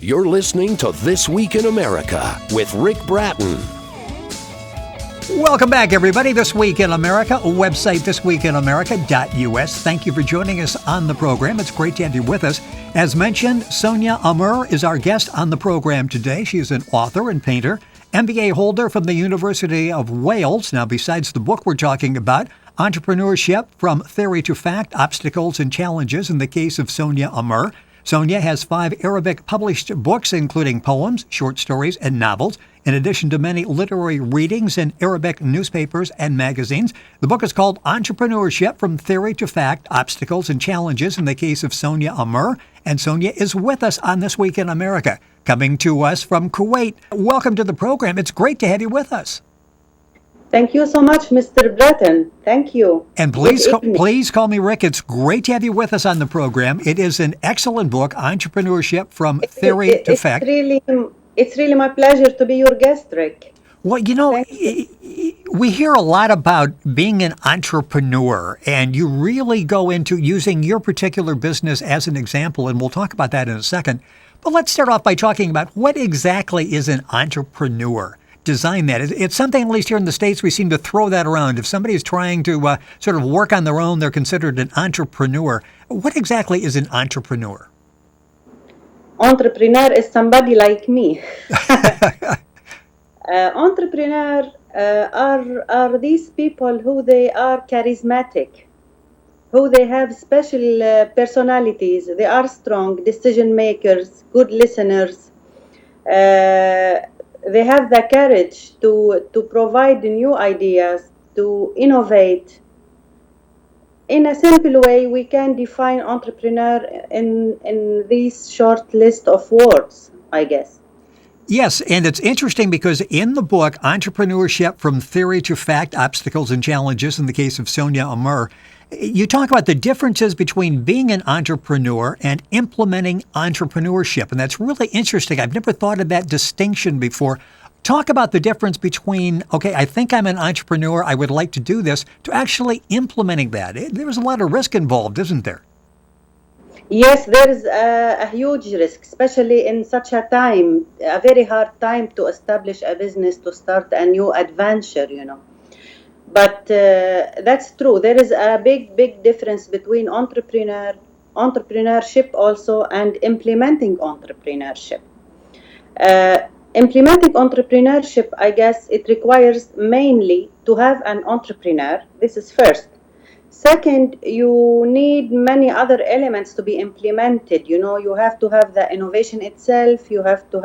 You're listening to This Week in America with Rick Bratton. Welcome back, everybody. This Week in America, website thisweekinamerica.us. Thank you for joining us on the program. It's great to have you with us. As mentioned, Sonia Amer is our guest on the program today. She's an author and painter, MBA holder from the University of Wales. Now, besides the book we're talking about, Entrepreneurship from Theory to Fact, Obstacles and Challenges in the Case of Sonia Amer. Sonia has 5 Arabic published books, including poems, short stories, and novels, in addition to many literary readings in Arabic newspapers and magazines. The book is called Entrepreneurship from Theory to Fact, Obstacles and Challenges in the Case of Sonia Amer. And Sonia is with us on This Week in America, coming to us from Kuwait. Welcome to the program. It's great to have you with us. Thank you so much, Mr. Bratton. Thank you. And please call me Rick. It's great to have you with us on the program. It is an excellent book, Entrepreneurship from Theory to Fact. It's really my pleasure to be your guest, Rick. Well, you know, we hear a lot about being an entrepreneur, and you really go into using your particular business as an example, and we'll talk about that in a second. But let's start off by talking about what exactly is an entrepreneur. Design that. It's something, at least here in the States, we seem to throw that around. If somebody is trying to sort of work on their own, they're considered an entrepreneur. What exactly is an entrepreneur? Entrepreneur is somebody like me. Entrepreneur are these people who they are charismatic, who they have special personalities. They are strong decision makers, good listeners. They have the courage to provide new ideas, to innovate. In a simple way, we can define entrepreneur in this short list of words, I guess. Yes, and it's interesting because in the book, Entrepreneurship from Theory to Fact, Obstacles and Challenges in the Case of Sonia Amer, you talk about the differences between being an entrepreneur and implementing entrepreneurship. And that's really interesting. I've never thought of that distinction before. Talk about the difference between, okay, I think I'm an entrepreneur, I would like to do this, to actually implementing that. There is a lot of risk involved, isn't there? Yes, there is a huge risk, especially in such a time, a very hard time to establish a business, to start a new adventure, you know. But that's true. There is a big difference between entrepreneurship also and implementing entrepreneurship. Implementing entrepreneurship, I guess, it requires mainly to have an entrepreneur. This is first. Second, you need many other elements to be implemented. You know, you have to have the innovation itself. You have to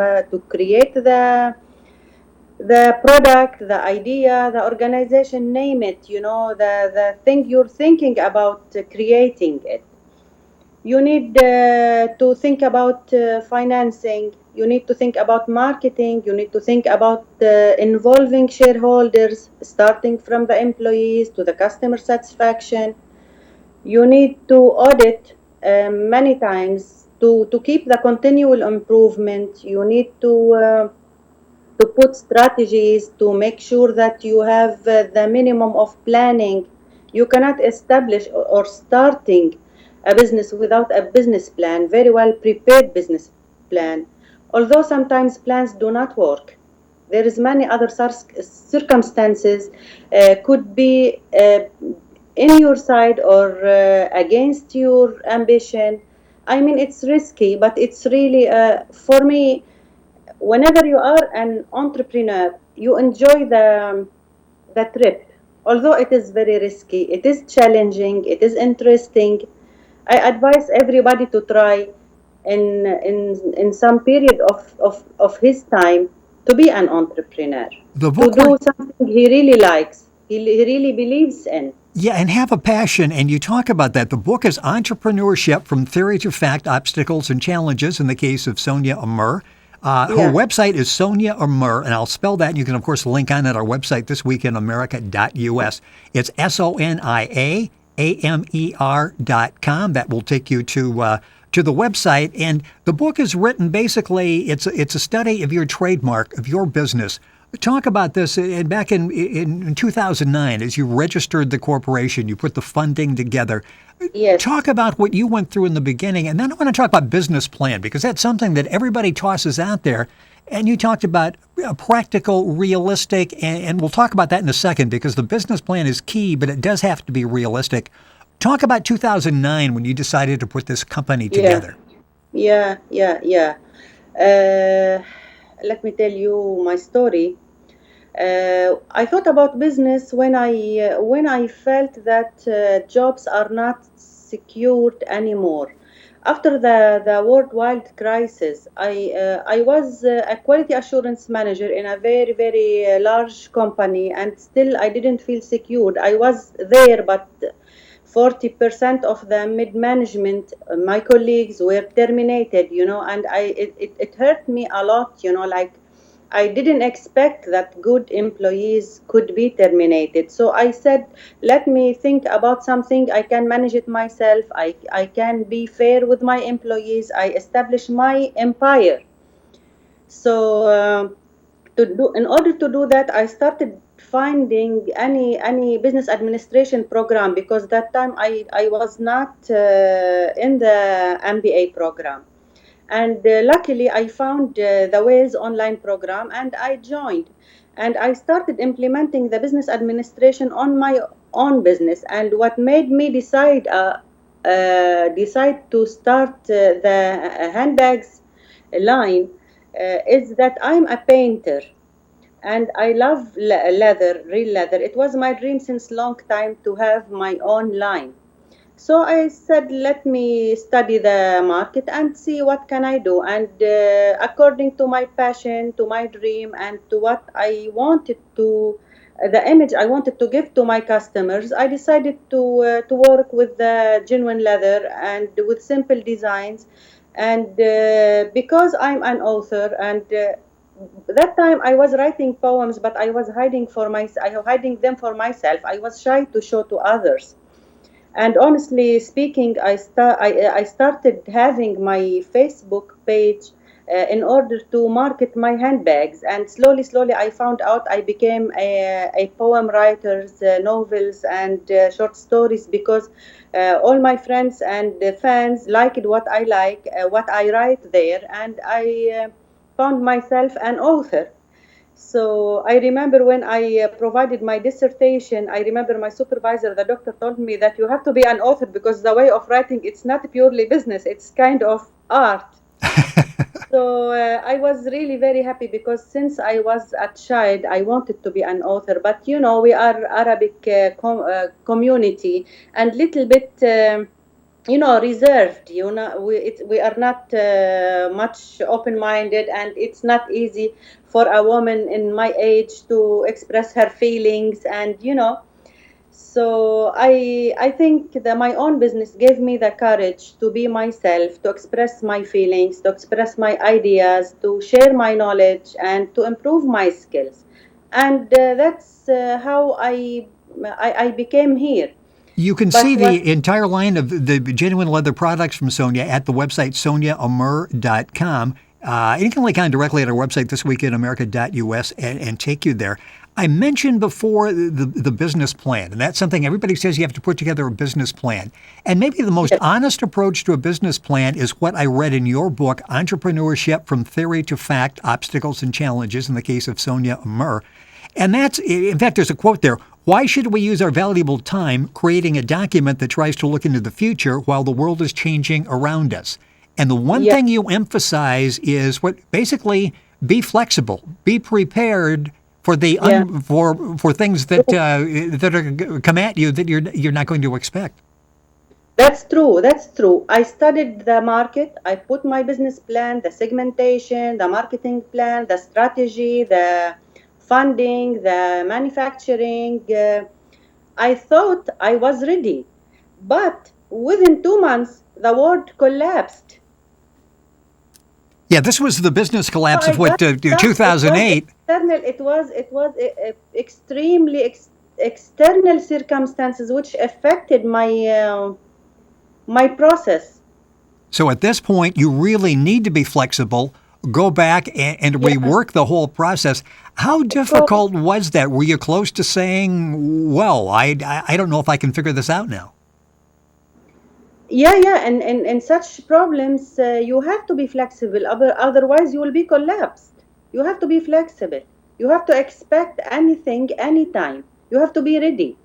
create the product, the idea, the organization, name it, you know, the thing you're thinking about creating it. You need to think about financing. You need to think about marketing. You need to think about involving shareholders, starting from the employees to the customer satisfaction. You need to audit many times to keep the continual improvement. You need to put strategies to make sure that you have the minimum of planning. You cannot establish or starting a business without a business plan, very well prepared business plan. Although sometimes plans do not work. There is many other circumstances could be in your side or against your ambition. I mean, it's risky, but it's really, for me, whenever you are an entrepreneur, you enjoy the trip. Although it is very risky, it is challenging, it is interesting. I advise everybody to try in some period of his time to be an entrepreneur. To do something he really likes, he really believes in. Yeah, and have a passion, and you talk about that. The book is Entrepreneurship from Theory to Fact, Obstacles and Challenges in the Case of Sonia Amer. Her website is Sonia Amer, and I'll spell that. And you can, of course, link on at our website, thisweekinamerica.us. It's SoniaAmer.com. That will take you to the website. And the book is written, basically, it's a study of your trademark, of your business. Talk about this. And back in 2009, as you registered the corporation, you put the funding together. Yes. Talk about what you went through in the beginning, and then I want to talk about business plan, because that's something that everybody tosses out there. And you talked about practical, realistic, and we'll talk about that in a second, because the business plan is key, but it does have to be realistic. Talk about 2009 when you decided to put this company Yeah. together. Yeah. Uh, Let me tell you my story. I thought about business when I felt that jobs are not secured anymore. After the worldwide crisis, I was a quality assurance manager in a very large company, and still I didn't feel secured. I was there, but 40% of the mid management, my colleagues were terminated, and it hurt me a lot, like I didn't expect that good employees could be terminated. So I said, let me think about something. I can manage it myself. I can be fair with my employees. I establish my empire. So in order to do that, I started finding any business administration program, because that time I was not in the MBA program. And luckily, I found the Ways online program, and I joined. And I started implementing the business administration on my own business. And what made me decide to start the handbags line is that I'm a painter, and I love leather, real leather. It was my dream since long time to have my own line. So I said, let me study the market and see what can I do. And according to my passion, to my dream, and to what I wanted to, the image I wanted to give to my customers, I decided to work with the genuine leather and with simple designs. And because I'm an author, and that time I was writing poems, but I was hiding them for myself. I was shy to show to others. And honestly speaking, I started having my Facebook page in order to market my handbags. And slowly, I found out I became a poem writer, novels, and short stories, because all my friends and fans liked what I write there, and I found myself an author. So I remember when I provided my dissertation, I remember my supervisor, the doctor, told me that you have to be an author, because the way of writing, it's not purely business, it's kind of art. So I was really very happy, because since I was a child, I wanted to be an author. But we are Arabic community, and little bit. Reserved. We are not much open-minded, and it's not easy for a woman in my age to express her feelings. And so I think that my own business gave me the courage to be myself, to express my feelings, to express my ideas, to share my knowledge, and to improve my skills. And that's how I became here. You can But see what the entire line of the genuine leather products from Sonia at the website soniaamer.com. You can click on directly at our website, thisweekinamerica.us, and take you there. I mentioned before the business plan, and that's something everybody says you have to put together a business plan. And maybe the most honest approach to a business plan is what I read in your book, Entrepreneurship from Theory to Fact, Obstacles and Challenges, in the Case of Sonia Amer. And that's, in fact, there's a quote there. Why should we use our valuable time creating a document that tries to look into the future while the world is changing around us? And the one Yeah. thing you emphasize is what basically be flexible, be prepared for the Yeah. for things that are come at you that you're not going to expect. That's true. That's true. I studied the market. I put my business plan, the segmentation, the marketing plan, the strategy, the funding, the manufacturing. I thought I was ready. But within 2 months, the world collapsed. Yeah, this was the business So collapse I of what got stuck. It was 2008. external. It was extremely external circumstances which affected my process. So at this point, you really need to be flexible, go back and Yeah, rework the whole process. How of course. difficult was that? Were you close to saying, well, I don't know if I can figure this out now? yeah, and such problems, you have to be flexible. Otherwise, you will be collapsed. You have to be flexible. You have to expect anything, anytime. You have to be ready.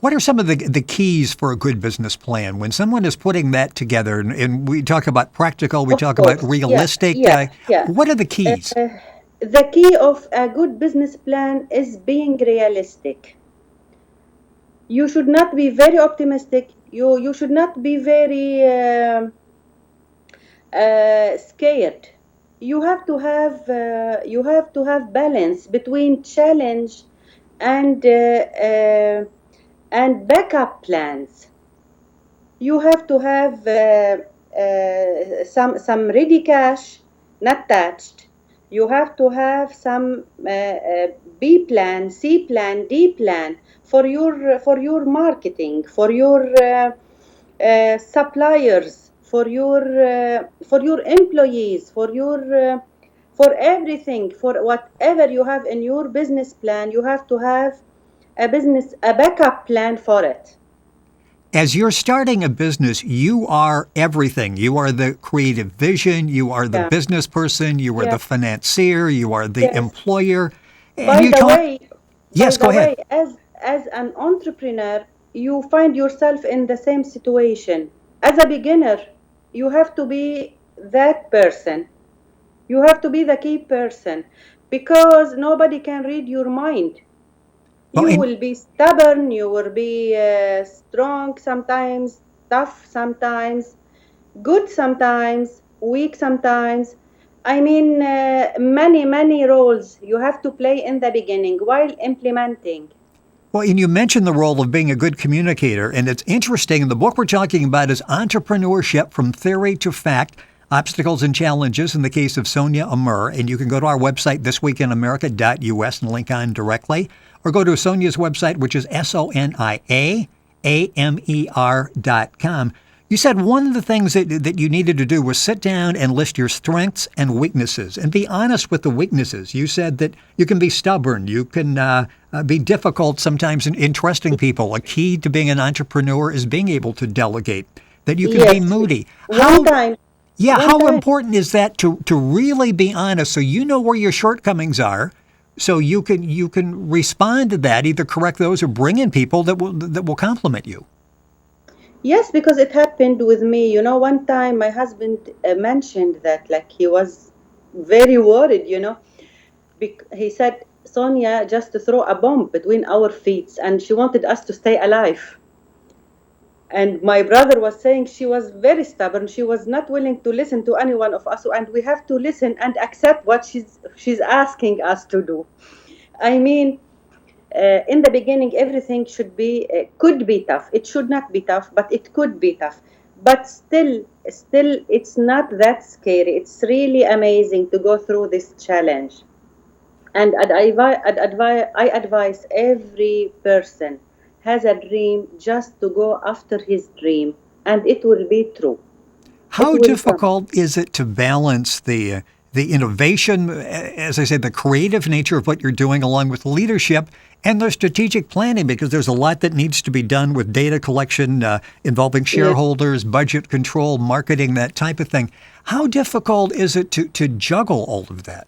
What are some of the keys for a good business plan when someone is putting that together? And we talk about practical, we Of talk about course, yeah, realistic. yeah, yeah. What are the keys? The key of a good business plan is being realistic. You should not be very optimistic. You should not be very scared. You have to have balance between challenge and backup plans. You have to have some ready cash, not touched. You have to have some B plan, C plan, D plan for your marketing, for your suppliers, for your employees, for everything, for whatever you have in your business plan. You have to have a backup plan for it. As you're starting a business, you are everything. You are the creative vision, you are the Yeah, business person, you are yeah, the financier, you are the yes. employer. And By you the talk, way, by yes, go the ahead. way, as an entrepreneur, you find yourself in the same situation. As a beginner, you have to be that person. You have to be the key person because nobody can read your mind. Well, You and will be stubborn, you will be strong sometimes, tough sometimes, good sometimes, weak sometimes. I mean, many roles you have to play in the beginning while implementing. and you mentioned the role of being a good communicator, and it's interesting. The book we're talking about is Entrepreneurship from Theory to Fact, Obstacles and Challenges in the Case of Sonia Amer. And you can go to our website, thisweekinamerica.us, and link on directly, or go to Sonia's website, which is SoniaAmer.com. You said one of the things that you needed to do was sit down and list your strengths and weaknesses and be honest with the weaknesses. You said that you can be stubborn, you can be difficult sometimes in trusting people. A key to being an entrepreneur is being able to delegate, that you can be Yes, moody. one time, Yeah, one how time. important is that to really be honest so you know where your shortcomings are? So you can respond to that, either correct those or bring in people that will compliment you. Yes, because it happened with me. One time my husband mentioned that, like, he was very worried. He said, Sonia just to throw a bomb between our feet, and she wanted us to stay alive. And my brother was saying she was very stubborn. She was not willing to listen to any one of us, and we have to listen and accept what she's asking us to do. I mean, in the beginning, everything could be tough. It should not be tough, but it could be tough. But still, it's not that scary. It's really amazing to go through this challenge. And I advise every person has a dream just to go after his dream, and it will be true. It How will come. difficult is it to balance the innovation, as I said, the creative nature of what you're doing, along with leadership and the strategic planning? Because there's a lot that needs to be done with data collection involving Yes. shareholders, budget control, marketing, that type of thing. How difficult is it to juggle all of that?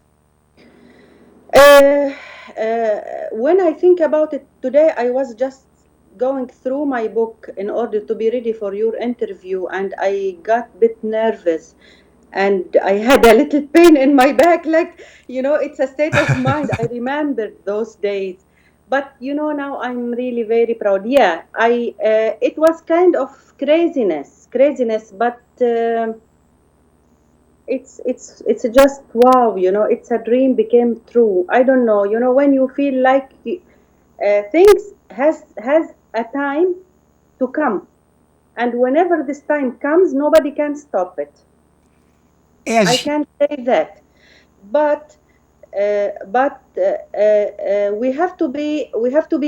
Uh, when I think about it today, I was just going through my book in order to be ready for your interview, and I got a bit nervous, and I had a little pain in my back. Like, it's a state of mind. I remembered those days. But now I'm really very proud. Yeah, it was kind of craziness, but it's just wow. It's a dream became true. I don't know. When you feel like things has a time to come, and whenever this time comes, nobody can stop it. I As can't say that, but we have to be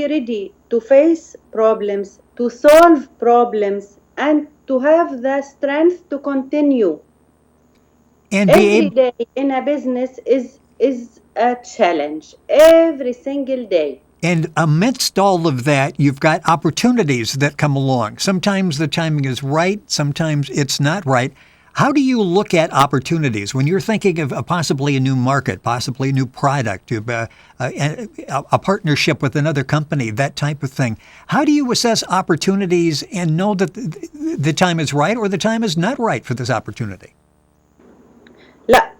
ready to face problems, to solve problems, and to have the strength to continue. and be Every able day in a business is a challenge. Every single day. And amidst all of that, you've got opportunities that come along. Sometimes the timing is right, sometimes it's not right. How do you look at opportunities when you're thinking of possibly a new market, possibly a new product, a partnership with another company, that type of thing? How do you assess opportunities and know that the time is right or the time is not right for this opportunity?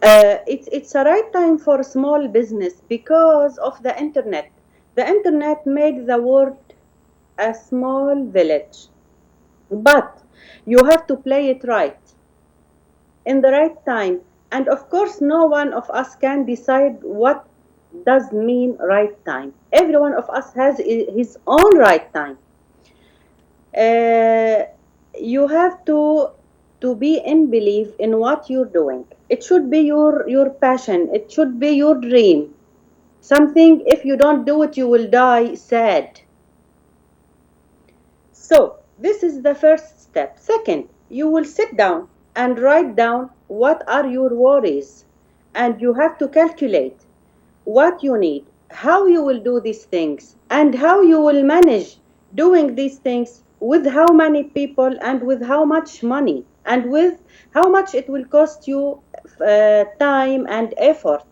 It's a right time for small business because of the internet. The internet made the world a small village, but you have to play it right in the right time. And of course, no one of us can decide what does mean right time. Every one of us has his own right time. Uh, you have to be in belief in what you're doing. It should be your passion. It should be your dream. Something, if you don't do it, you will die sad. So, this is the first step. Second, you will sit down and write down what are your worries. And you have to calculate what you need, how you will do these things, and how you will manage doing these things with how many people and with how much money and with how much it will cost you time and effort.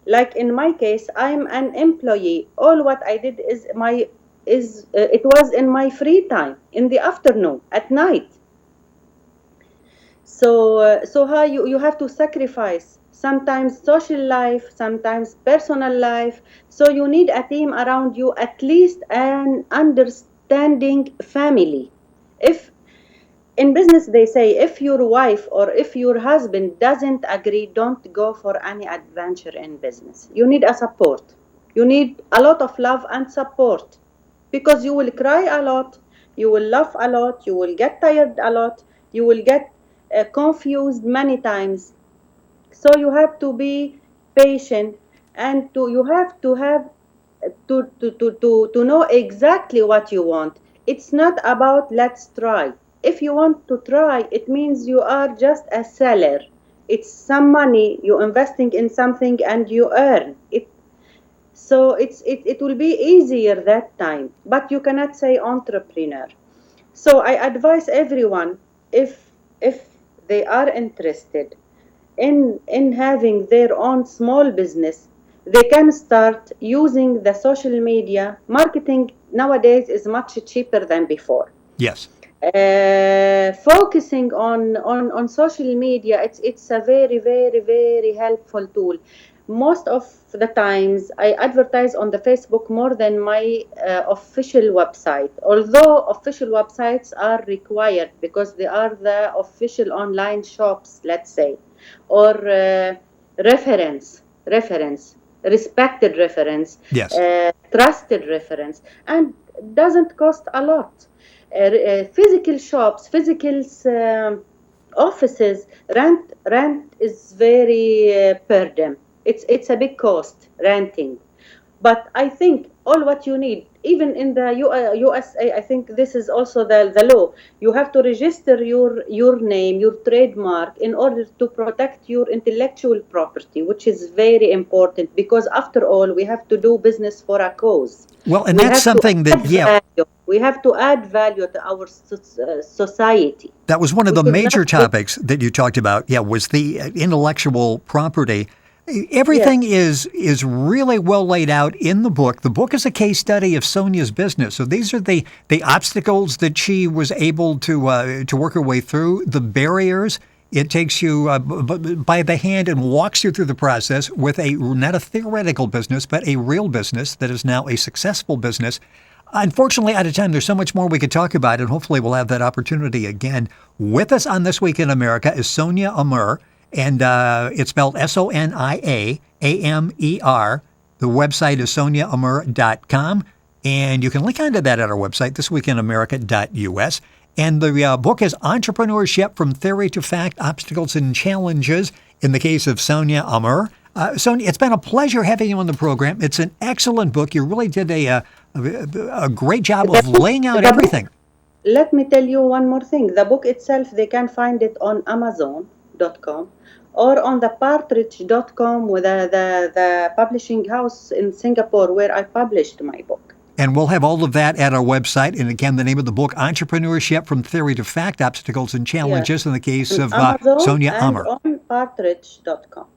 Like in my case, I'm an employee. All what I did is it was in my free time, in the afternoon, at night. So how you have to sacrifice sometimes social life, sometimes personal life. So you need a team around you, at least an understanding family. If in business they say if your wife or if your husband doesn't agree, don't go for any adventure in business. You need a support. You need a lot of love and support because you will cry a lot, you will laugh a lot, you will get tired a lot, you will get confused many times. So you have to be patient and you have to have to know exactly what you want. It's not about let's try. If you want to try, it means you are just a seller. It's some money you're investing in something and you earn it. So it will be easier that time, but you cannot say entrepreneur. So I advise everyone, if they are interested in having their own small business, they can start using the social media. Marketing nowadays is much cheaper than before. Yes. Focusing on social media, it's a very, very, very helpful tool. Most of the times I advertise on the Facebook more than my official website, although official websites are required because they are the official online shops, let's say, or reference, respected reference, Yes. trusted reference, and doesn't cost a lot. Physical shops, physical offices, rent is very per them. It's a big cost renting, but I think all what you need, even in the USA, I think this is also the law. You have to register your name, your trademark, in order to protect your intellectual property, which is very important because after all, we have to do business for a cause. Well, and We that's have to something that, add value. We have to add value to our society. that was one of We the should not major take. topics that you talked about. Yeah, was the intellectual property. Yes. Everything is really well laid out in the book. The book is a case study of Sonia's business. So these are the obstacles that she was able to work her way through, the barriers. It takes you by the hand and walks you through the process with not a theoretical business, but a real business that is now a successful business. Unfortunately, out of time, there's so much more we could talk about, and hopefully we'll have that opportunity again. With us on This Week in America is Sonia Amer, and it's spelled SoniaAmer. The website is soniaamer.com, and you can link onto that at our website, thisweekinamerica.us. And the book is Entrepreneurship from Theory to Fact, Obstacles and Challenges in the Case of Sonia Amer. Sonia, it's been a pleasure having you on the program. It's an excellent book. You really did a great job of laying out everything. Let me tell you one more thing. The book itself, they can find it on Amazon.com or on the partridge.com with the publishing house in Singapore where I published my book. And we'll have all of that at our website. And again, the name of the book, Entrepreneurship from Theory to Fact, Obstacles and Challenges in the Case of Amazon Sonia and Amer. on partridge.com.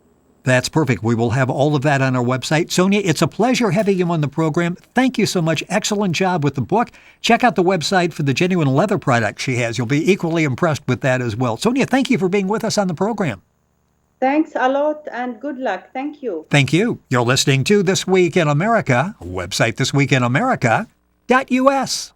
That's perfect. We will have all of that on our website. Sonia, it's a pleasure having you on the program. Thank you so much. Excellent job with the book. Check out the website for the genuine leather products she has. You'll be equally impressed with that as well. Sonia, thank you for being with us on the program. Thanks a lot and good luck. Thank you. Thank you. You're listening to This Week in America, website thisweekinamerica.us.